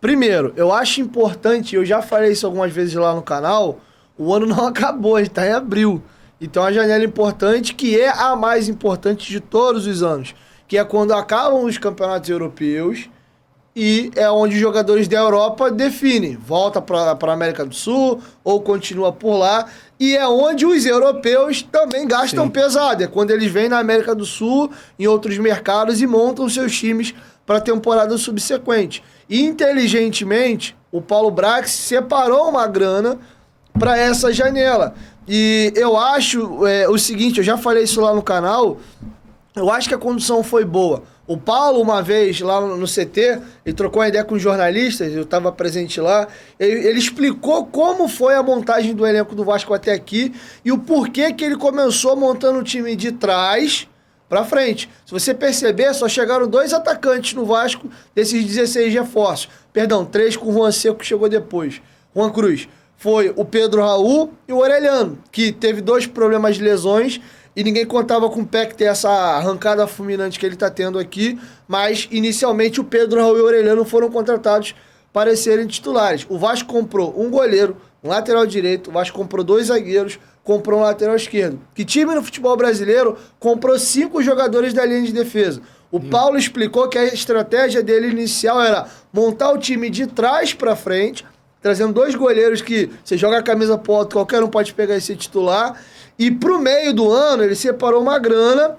Primeiro, eu acho importante, eu já falei isso algumas vezes lá no canal, o ano não acabou, a gente tá em abril. Então a janela importante, que é a mais importante de todos os anos, que é quando acabam os campeonatos europeus e é onde os jogadores da Europa definem, volta para a América do Sul ou continua por lá, e é onde os europeus também gastam pesado, é quando eles vêm na América do Sul, em outros mercados e montam seus times para a temporada subsequente. E, inteligentemente, o Paulo Brax separou uma grana para essa janela. E eu acho o seguinte, eu já falei isso lá no canal, eu acho que a condução foi boa. O Paulo, uma vez, lá no CT, ele trocou uma ideia com os jornalistas, eu estava presente lá, ele explicou como foi a montagem do elenco do Vasco até aqui e o porquê que ele começou montando o time de trás para frente. Se você perceber, só chegaram 2 atacantes no Vasco desses 16 reforços. Perdão, 3 com o Juan Seco que chegou depois. Juan Cruz. Foi o Pedro Raul e o Orelhano, que teve 2 problemas de lesões e ninguém contava com o Peck ter essa arrancada fulminante que ele está tendo aqui, mas inicialmente o Pedro Raul e o Orelhano foram contratados para serem titulares. O Vasco comprou um goleiro, um lateral direito, o Vasco comprou 2 zagueiros, comprou um lateral esquerdo. Que time no futebol brasileiro comprou 5 jogadores da linha de defesa? O Paulo explicou que a estratégia dele inicial era montar o time de trás para frente, trazendo 2 goleiros que você joga a camisa pro alto, qualquer um pode pegar esse titular. E pro meio do ano ele separou uma grana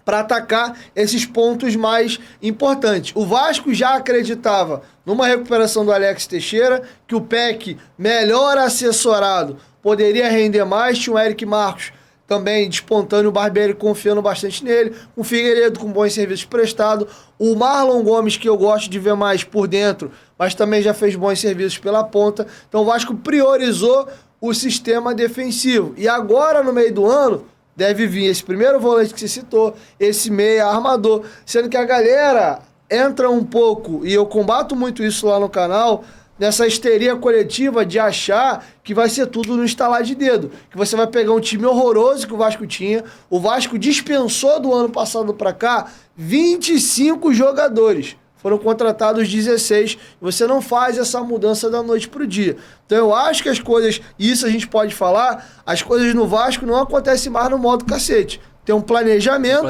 para atacar esses pontos mais importantes. O Vasco já acreditava numa recuperação do Alex Teixeira, que o Peck, melhor assessorado, poderia render mais. Tinha o Eric Marcos também despontando, o Barbieri confiando bastante nele, o Figueiredo com bons serviços prestados, o Marlon Gomes, que eu gosto de ver mais por dentro, mas também já fez bons serviços pela ponta. Então o Vasco priorizou o sistema defensivo. E agora, no meio do ano, deve vir esse primeiro volante que você citou, esse meia armador, sendo que a galera entra um pouco, e eu combato muito isso lá no canal, nessa histeria coletiva de achar que vai ser tudo no estalar de dedo. Que você vai pegar um time horroroso que o Vasco tinha. O Vasco dispensou do ano passado para cá 25 jogadores. Foram contratados 16. Você não faz essa mudança da noite pro dia. Então eu acho que as coisas, e isso a gente pode falar, as coisas no Vasco não acontecem mais no modo cacete. Tem um planejamento.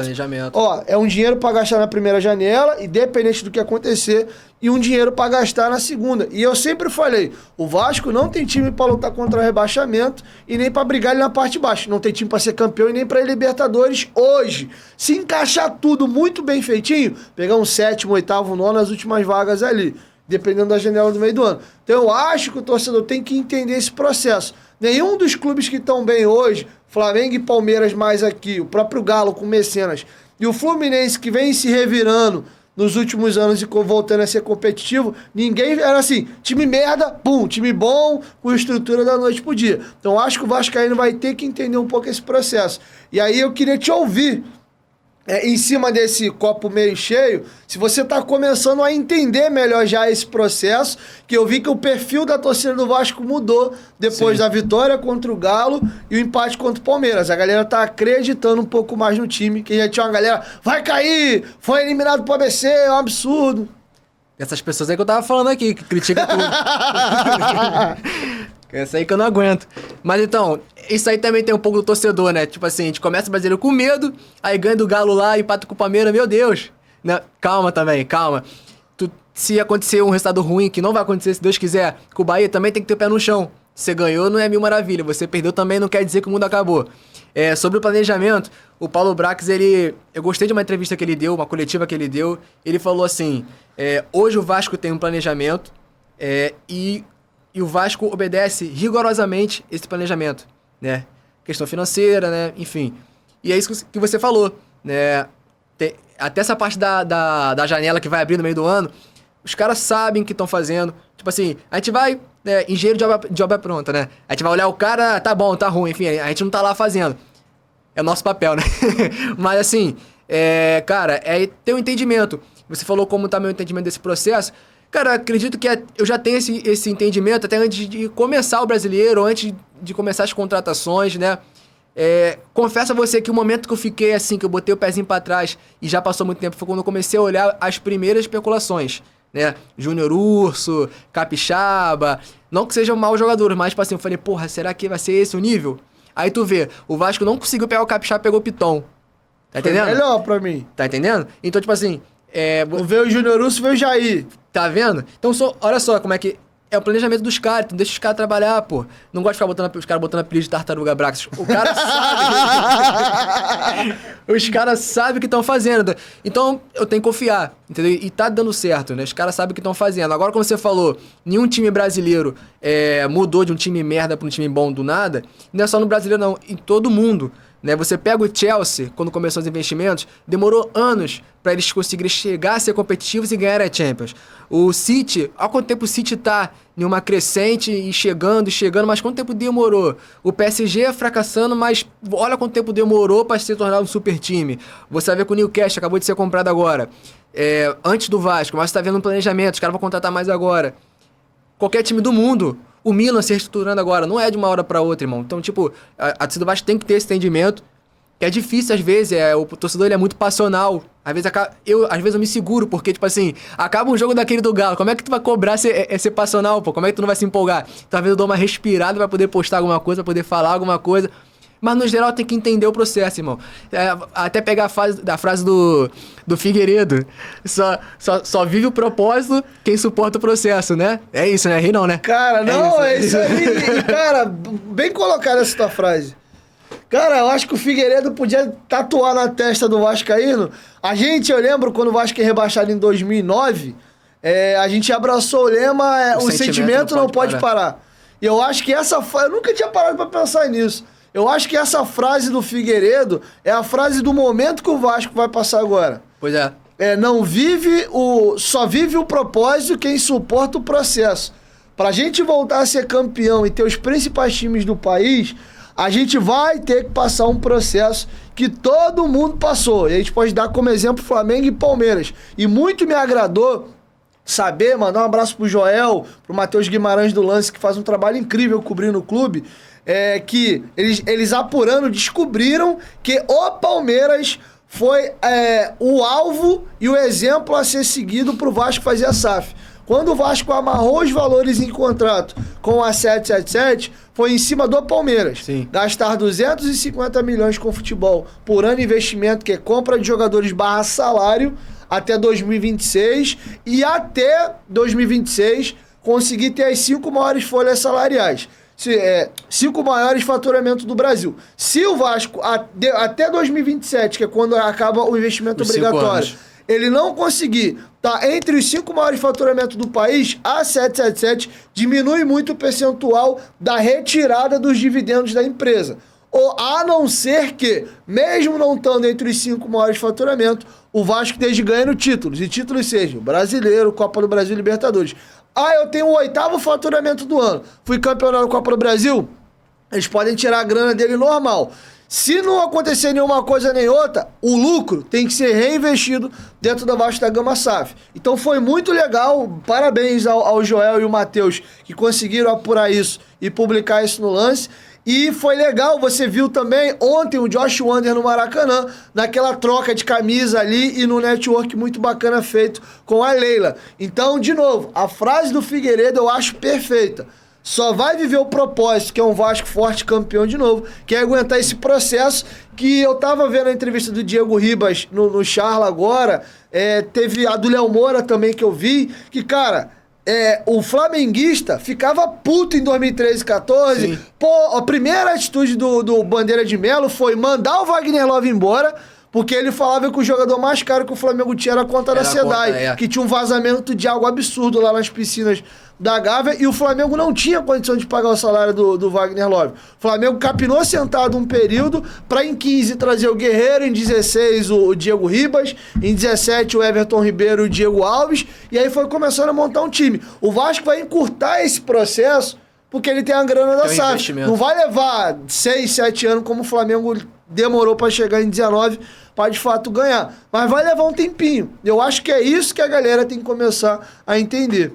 Ó, é um dinheiro para gastar na primeira janela, independente do que acontecer, e um dinheiro para gastar na segunda. E eu sempre falei, o Vasco não tem time para lutar contra o rebaixamento e nem para brigar ali na parte de baixo. Não tem time para ser campeão e nem para ir Libertadores hoje. Se encaixar tudo muito bem feitinho, pegar um 7º, 8º, 9º, as últimas vagas ali, dependendo da janela do meio do ano. Então eu acho que o torcedor tem que entender esse processo. Nenhum dos clubes que estão bem hoje, Flamengo e Palmeiras mais aqui, o próprio Galo com Mecenas, e o Fluminense que vem se revirando nos últimos anos e voltando a ser competitivo, ninguém era assim, time merda, pum, time bom, com estrutura da noite pro dia. Então acho que o Vascaíno vai ter que entender um pouco esse processo. E aí eu queria te ouvir, em cima desse copo meio cheio, se você está começando a entender melhor já esse processo, que eu vi que o perfil da torcida do Vasco mudou depois da vitória contra o Galo e o empate contra o Palmeiras. A galera tá acreditando um pouco mais no time, que já tinha uma galera, vai cair, foi eliminado pro ABC, é um absurdo. Essas pessoas aí que eu tava falando aqui, que criticam tudo. Essa aí que eu não aguento. Mas então, isso aí também tem um pouco do torcedor, né? Tipo assim, a gente começa o brasileiro com medo, aí ganha do Galo lá, empata com o Palmeiras, meu Deus. Não, calma também, calma. Se acontecer um resultado ruim, que não vai acontecer, se Deus quiser, com o Bahia também tem que ter o pé no chão. Você ganhou, não é mil maravilha. Você perdeu também, não quer dizer que o mundo acabou. Sobre o planejamento, o Paulo Brax, eu gostei de uma entrevista que ele deu, uma coletiva que ele deu. Ele falou assim, hoje o Vasco tem um planejamento e o Vasco obedece rigorosamente esse planejamento, né? Questão financeira, né? Enfim. E é isso que você falou, né? Até essa parte da janela que vai abrir no meio do ano, os caras sabem o que estão fazendo. Tipo assim, a gente vai... engenheiro de obra pronta, né? A gente vai olhar o cara, tá bom, tá ruim, enfim, a gente não tá lá fazendo. É o nosso papel, né? Mas assim, cara, ter um entendimento. Você falou como tá meu entendimento desse processo. Cara, acredito que eu já tenho esse entendimento até antes de começar o brasileiro, antes de começar as contratações, né? Confesso a você que o momento que eu fiquei assim, que eu botei o pezinho pra trás e já passou muito tempo, foi quando eu comecei a olhar as primeiras especulações, né? Júnior Urso, Capixaba. Não que sejam maus jogadores, mas, tipo assim, eu falei, porra, será que vai ser esse o nível? Aí tu vê, o Vasco não conseguiu pegar o Capixaba, pegou o Piton. Tá entendendo? Foi melhor pra mim. Tá entendendo? Então, tipo assim... Não veio o Júnior Urso, veio o Jair. Tá vendo? Então, olha só como é que... É o planejamento dos caras, então deixa os caras trabalhar, pô. Não gosto de ficar os caras botando apelido de Tartaruga Brax. O cara sabe. Os caras sabem o que estão fazendo. Então, eu tenho que confiar, entendeu? E tá dando certo, né? Os caras sabem o que estão fazendo. Agora, como você falou, nenhum time brasileiro mudou de um time merda pra um time bom do nada. Não é só no brasileiro, não. Em todo mundo. Né? Você pega o Chelsea, quando começou os investimentos, demorou anos para eles conseguirem chegar a ser competitivos e ganhar a Champions. O City, há quanto tempo o City tá em uma crescente e chegando, mas quanto tempo demorou? O PSG fracassando, mas olha quanto tempo demorou para se tornar um super time. Você vai ver que o Newcastle acabou de ser comprado agora. Antes do Vasco, mas você tá vendo um planejamento, os caras vão contratar mais agora. Qualquer time do mundo, o Milan se reestruturando agora, não é de uma hora pra outra, irmão. Então, tipo, a torcida do Vasco tem que ter esse entendimento. É difícil, às vezes, o torcedor ele é muito passional. Às vezes eu me seguro, porque, tipo assim, acaba um jogo daquele do Galo. Como é que tu vai cobrar ser passional, pô? Como é que tu não vai se empolgar? Talvez eu dou uma respirada pra poder postar alguma coisa, pra poder falar alguma coisa. Mas, no geral, tem que entender o processo, irmão. Até pegar a frase do Figueiredo. Só vive o propósito quem suporta o processo, né? É isso, né? Ri não, né? Cara, não, é isso aí. E, cara, bem colocada essa tua frase. Cara, eu acho que o Figueiredo podia tatuar na testa do vascaíno. Eu lembro quando o Vasco é rebaixado em 2009, a gente abraçou o lema, o sentimento não pode parar. E eu acho que eu nunca tinha parado pra pensar nisso. Eu acho que essa frase do Figueiredo é a frase do momento que o Vasco vai passar agora. Pois é. Só vive o propósito quem suporta o processo. Pra gente voltar a ser campeão e ter os principais times do país, a gente vai ter que passar um processo que todo mundo passou. E a gente pode dar como exemplo Flamengo e Palmeiras. E muito me agradou saber, mandar um abraço pro Joel, pro Matheus Guimarães do Lance, que faz um trabalho incrível cobrindo o clube, que eles apurando, descobriram que o Palmeiras foi o alvo e o exemplo a ser seguido pro Vasco fazer a SAF. Quando o Vasco amarrou os valores em contrato com a 777, foi em cima do Palmeiras. Sim. Gastar 250 milhões com futebol por ano de investimento, que é compra de jogadores / salário, até 2026. E até 2026 conseguir ter as 5 maiores folhas salariais. 5 maiores faturamentos do Brasil. Se o Vasco, até 2027, que é quando acaba o investimento obrigatório, ele não conseguir estar entre os 5 maiores faturamentos do país, a 777 diminui muito o percentual da retirada dos dividendos da empresa. Ou a não ser que, mesmo não estando entre os 5 maiores faturamentos, o Vasco esteja ganhando títulos. E títulos sejam Brasileiro, Copa do Brasil e Libertadores. Eu tenho o 8º faturamento do ano. Fui campeão da Copa do Brasil. Eles podem tirar a grana dele normal. Se não acontecer nenhuma coisa nem outra, o lucro tem que ser reinvestido dentro da Vasco da Gama SAF. Então foi muito legal. Parabéns ao Joel e o Matheus que conseguiram apurar isso e publicar isso no Lance. E foi legal, você viu também ontem o Josh Wander no Maracanã, naquela troca de camisa ali e no network muito bacana feito com a Leila. Então, de novo, a frase do Figueiredo eu acho perfeita. Só vai viver o propósito, que é um Vasco forte campeão de novo, que é aguentar esse processo que eu tava vendo a entrevista do Diego Ribas no Charla agora, teve a do Léo Moura também que eu vi, que, cara... o flamenguista ficava puto em 2013 e 14. Sim. Pô, a primeira atitude do Bandeira de Melo foi mandar o Wagner Love embora, porque ele falava que o jogador mais caro que o Flamengo tinha era a conta da SEDAI, que tinha um vazamento de água absurdo lá nas piscinas da Gávea, e o Flamengo não tinha condição de pagar o salário do Wagner Love. O Flamengo capinou sentado um período para em 15 trazer o Guerreiro, em 16 o Diego Ribas, em 17 o Everton Ribeiro e o Diego Alves, e aí foi começando a montar um time. O Vasco vai encurtar esse processo porque ele tem a grana da SAF. Não vai levar 6, 7 anos como o Flamengo demorou para chegar em 19 para de fato ganhar. Mas vai levar um tempinho. Eu acho que é isso que a galera tem que começar a entender.